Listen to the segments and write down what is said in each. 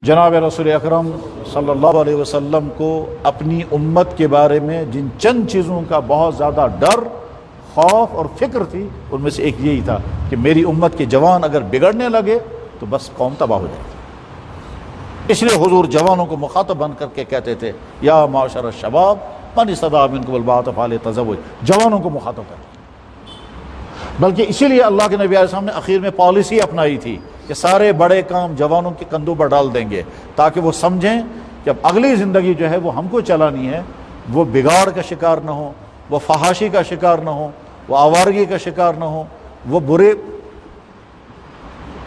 جناب رسول اکرم صلی اللہ علیہ وسلم کو اپنی امت کے بارے میں جن چند چیزوں کا بہت زیادہ ڈر، خوف اور فکر تھی، ان میں سے ایک یہی تھا کہ میری امت کے جوان اگر بگڑنے لگے تو بس قوم تباہ ہو جائے گی۔ اس لیے حضور جوانوں کو مخاطب بن کر کے کہتے تھے یا معاشر الشباب من استطاع منکم الباءۃ فلیتزوج، جوانوں کو مخاطب کرتے۔ بلکہ اسی لیے اللہ کے نبی علیہ السلام نے اخیر میں پالیسی اپنائی تھی کہ سارے بڑے کام جوانوں کے کندھوں پر ڈال دیں گے، تاکہ وہ سمجھیں کہ اب اگلی زندگی جو ہے وہ ہم کو چلانی ہے، وہ بگاڑ کا شکار نہ ہو، وہ فحاشی کا شکار نہ ہو، وہ آوارگی کا شکار نہ ہو، وہ برے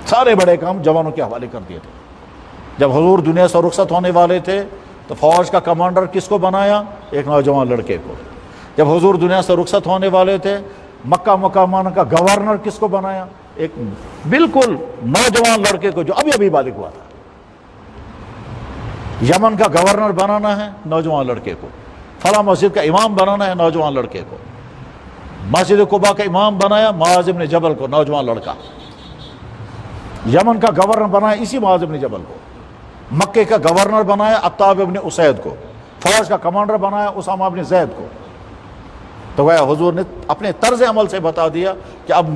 سارے بڑے کام جوانوں کے حوالے کر دیے تھے۔ جب حضور دنیا سے رخصت ہونے والے تھے تو فوج کا کمانڈر کس کو بنایا؟ ایک نوجوان لڑکے کو۔ جب حضور دنیا سے رخصت ہونے والے تھے مکہ مکرمہ کا گورنر کس کو بنایا؟ ایک بالکل نوجوان لڑکے کو جو ابھی ابھی بالغ ہوا تھا۔ یمن کا گورنر بنانا ہے نوجوان لڑکے کو، فلاں مسجد کا امام بنانا ہے نوجوان لڑکے کو، مسجد قباء کا امام بنایا معاذ بن جبل کو، نوجوان لڑکا۔ یمن کا گورنر بنایا اسی معاذ بن جبل کو، مکے کا گورنر بنایا عتاب بن اسید کو، فوج کا کمانڈر بنایا اسامہ بن زید کو۔ تو گویا حضور نے اپنے طرز عمل سے بتا دیا کہ اب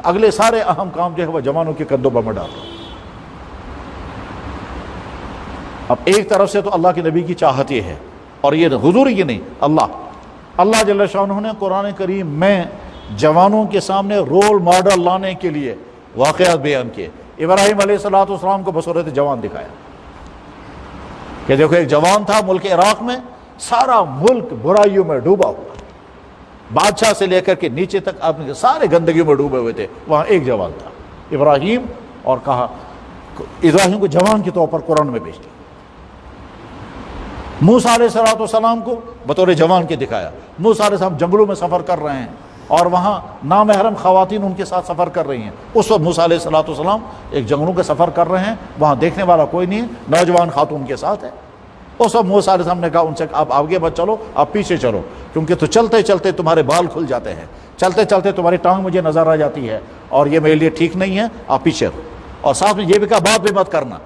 اگلے سارے اہم کام جو ہے وہ جوانوں کے کندھوں پر ڈال دو۔ اب ایک طرف سے تو اللہ کے نبی کی چاہت یہ ہے، اور یہ حضور کی نہیں، اللہ جل شانہ نے قرآن کریم میں جوانوں کے سامنے رول ماڈل لانے کے لیے واقعات بیان کیے۔ ابراہیم علیہ السلام کو بصورت جوان دکھایا کہ دیکھو ایک جوان تھا ملک عراق میں، سارا ملک برائیوں میں ڈوبا ہوا، بادشاہ سے لے کر کے نیچے تک آپ نے سارے گندگیوں میں ڈوبے ہوئے تھے، وہاں ایک جوان تھا ابراہیم، اور کہا ابراہیم کو جوان کے طور پر قرآن میں بھیج دیا۔ موسیٰ علیہ السلام کو بطور جوان کے دکھایا۔ موسیٰ علیہ السلام جنگلوں میں سفر کر رہے ہیں اور وہاں نامحرم خواتین ان کے ساتھ سفر کر رہی ہیں۔ اس وقت موسیٰ علیہ السلام ایک جنگلوں کے سفر کر رہے ہیں، وہاں دیکھنے والا کوئی نہیں ہے، نوجوان خاتون کے ساتھ ہے۔ اس وقت موسیٰ علیہ السلام نے کہا ان سے آپ آگے مت چلو، آپ پیچھے چلو، کیونکہ تو چلتے چلتے تمہارے بال کھل جاتے ہیں، چلتے چلتے تمہاری ٹانگ مجھے نظر آ جاتی ہے، اور یہ میرے لیے ٹھیک نہیں ہے، آپ پیچھے رہو۔ اور ساتھ میں یہ بھی کہا بات بھی مت کرنا۔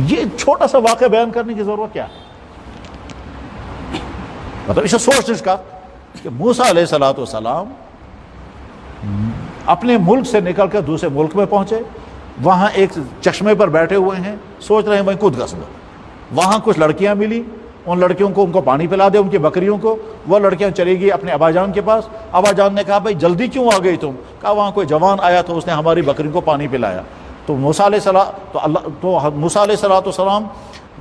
یہ چھوٹا سا واقعہ بیان کرنے کی ضرورت کیا ہے؟ مطلب اسے سوچنے کا کہ موسیٰ علیہ السلام اپنے ملک سے نکل کر دوسرے ملک میں پہنچے، وہاں ایک چشمے پر بیٹھے ہوئے ہیں، سوچ رہے ہیں وہیں کود گھس لو۔ وہاں کچھ لڑکیاں ملی، ان لڑکیوں کو ان کو پانی پلا دے، ان کی بکریوں کو۔ وہ لڑکیاں چلی گئی اپنے ابا جان کے پاس۔ ابا جان نے کہا بھائی جلدی کیوں آ گئی تم؟ کہا وہاں کوئی جوان آیا تو اس نے ہماری بکری کو پانی پلایا۔ تو موسیٰ علیہ السلام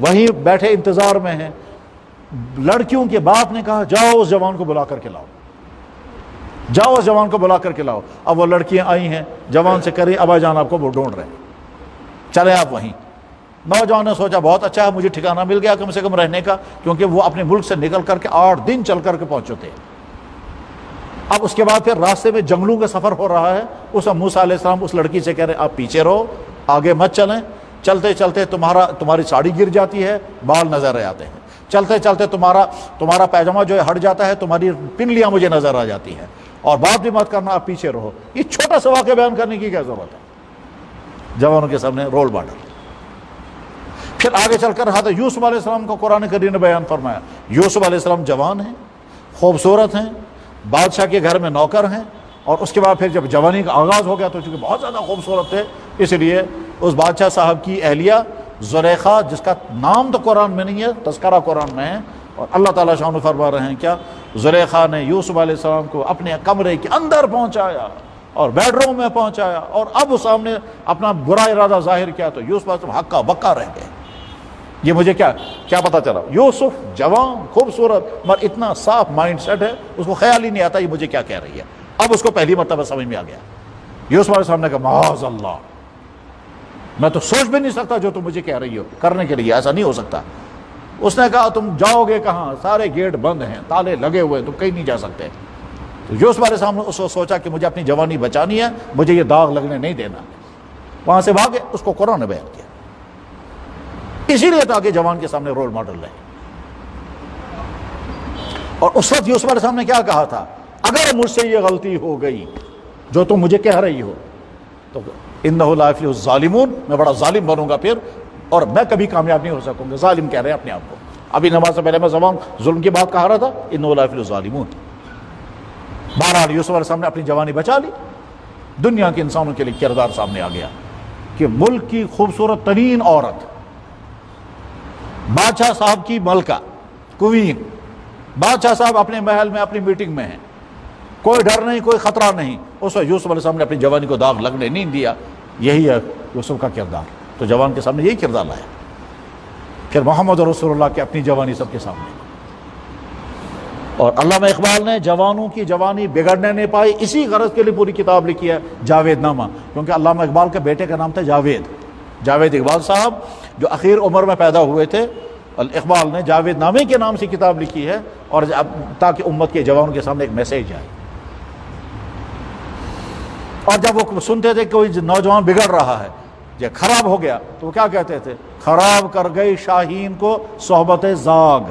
وہیں بیٹھے انتظار میں ہیں۔ لڑکیوں کے باپ نے کہا جاؤ اس جوان کو بلا کر کے لاؤ، جاؤ اس جوان کو بلا کر کے لاؤ۔ اب وہ لڑکیاں آئی ہیں، جوان سے کریں ابا جان آپ کو وہ ڈھونڈ رہے ہیں، چلیں آپ وہیں۔ نوجوان نے سوچا بہت اچھا ہے، مجھے ٹھکانہ مل گیا کم سے کم رہنے کا، کیونکہ وہ اپنے ملک سے نکل کر کے 8 دن چل کر کے پہنچے تھے۔ اب اس کے بعد پھر راستے میں جنگلوں کا سفر ہو رہا ہے۔ اس وقت موسیٰ علیہ السلام اس لڑکی سے کہہ رہے ہیں آپ پیچھے رہو، آگے مت چلیں، چلتے چلتے تمہاری ساڑی گر جاتی ہے، بال نظر آتے ہیں، چلتے چلتے تمہارا پیجامہ جو ہے ہٹ جاتا ہے، تمہاری پنڈلیاں مجھے نظر آ جاتی ہیں، اور بات بھی مت کرنا، آپ پیچھے رہو۔ یہ چھوٹا سا واقعہ بیان کرنے کی کیا ضرورت ہے؟ جوانوں کے سامنے رول ماڈل۔ پھر آگے چل کر حضرت یوسف علیہ السلام کو قرآن کریم نے بیان فرمایا۔ یوسف علیہ السلام جوان ہیں، خوبصورت ہیں، بادشاہ کے گھر میں نوکر ہیں، اور اس کے بعد پھر جب جوانی کا آغاز ہو گیا تو چونکہ بہت زیادہ خوبصورت تھے، اس لیے اس بادشاہ صاحب کی اہلیہ زلیخا، جس کا نام تو قرآن میں نہیں ہے، تذکرہ قرآن میں ہے، اور اللہ تعالیٰ شان فرما رہے ہیں کیا زلیخا نے یوسف علیہ السلام کو اپنے کمرے کے اندر پہنچایا اور بیڈ روم میں پہنچایا، اور اب اس سامنے اپنا برا ارادہ ظاہر کیا تو یوسف علیہ السلام ہکا بکا رہ گئے۔ یہ مجھے کیا پتا چلا؟ یوسف جوان خوبصورت مگر اتنا صاف مائنڈ سیٹ ہے، اس کو خیال ہی نہیں آتا یہ مجھے کیا کہہ رہی ہے۔ اب اس کو پہلی مرتبہ سمجھ میں آ گیا۔ یوسف علیہ السلام نے کہا معاذ اللہ، میں تو سوچ بھی نہیں سکتا جو تم مجھے کہہ رہی ہو کرنے کے لیے، ایسا نہیں ہو سکتا۔ اس نے کہا تم جاؤ گے کہاں؟ سارے گیٹ بند ہیں، تالے لگے ہوئے، تم کہیں نہیں جا سکتے۔ تو یوسف علیہ السلام نے اس کو سوچا کہ مجھے اپنی جوانی بچانی ہے، مجھے یہ داغ لگنے نہیں دینا، وہاں سے بھاگے۔ اس کو قرآن نے بیان کیا، اسی لیے تاکہ جوان کے سامنے رول ماڈل رہے۔ اور اس وقت یوسف علیہ السلام نے کیا کہا تھا؟ اگر مجھ سے یہ غلطی ہو گئی جو تم مجھے کہہ رہی ہو تو انہ لا یفلح الظالمون، میں بڑا ظالم بنوں گا پھر، اور میں کبھی کامیاب نہیں ہو سکوں گا. ظالم کہہ رہے ہیں اپنے آپ کو. ابھی نماز سے پہلے میں زبان ظلم کی بات کہا رہا تھا، انہ لا یفلح الظالمون. بہرحال یوسف علیہ السلام نے اپنی جوانی بچا لی. دنیا کے انسانوں کے لیے کردار سامنے آ گیا کہ ملک کی خوبصورت ترین عورت، بادشاہ صاحب کی ملکہ، کوئین، بادشاہ صاحب اپنے محل میں اپنی میٹنگ میں ہیں، کوئی ڈر نہیں، کوئی خطرہ نہیں. اس وقت یوسف علیہ السلام نے اپنی جوانی کو داغ لگنے نہیں دیا. یہی ہے یوسف کا کردار. تو جوان کے سامنے یہی کردار لایا. پھر محمد رسول اللہ کی اپنی جوانی سب کے سامنے. اور علامہ اقبال نے جوانوں کی جوانی بگڑنے نہیں پائی، اسی غرض کے لیے پوری کتاب لکھی ہے جاوید نامہ، کیونکہ علامہ اقبال کے بیٹے کا نام تھا جاوید اقبال صاحب، جو اخیر عمر میں پیدا ہوئے تھے. اقبال نے جاوید نامے کے نام سے کتاب لکھی ہے، اور تاکہ امت کے جوانوں کے سامنے ایک میسیج آئے. اور جب وہ سنتے تھے کہ کوئی نوجوان بگڑ رہا ہے، یہ خراب ہو گیا، تو وہ کیا کہتے تھے؟ خراب کر گئی شاہین کو صحبت زاغ.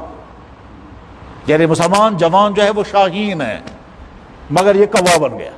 یعنی مسلمان جوان جو ہے وہ شاہین ہے، مگر یہ کوا بن گیا.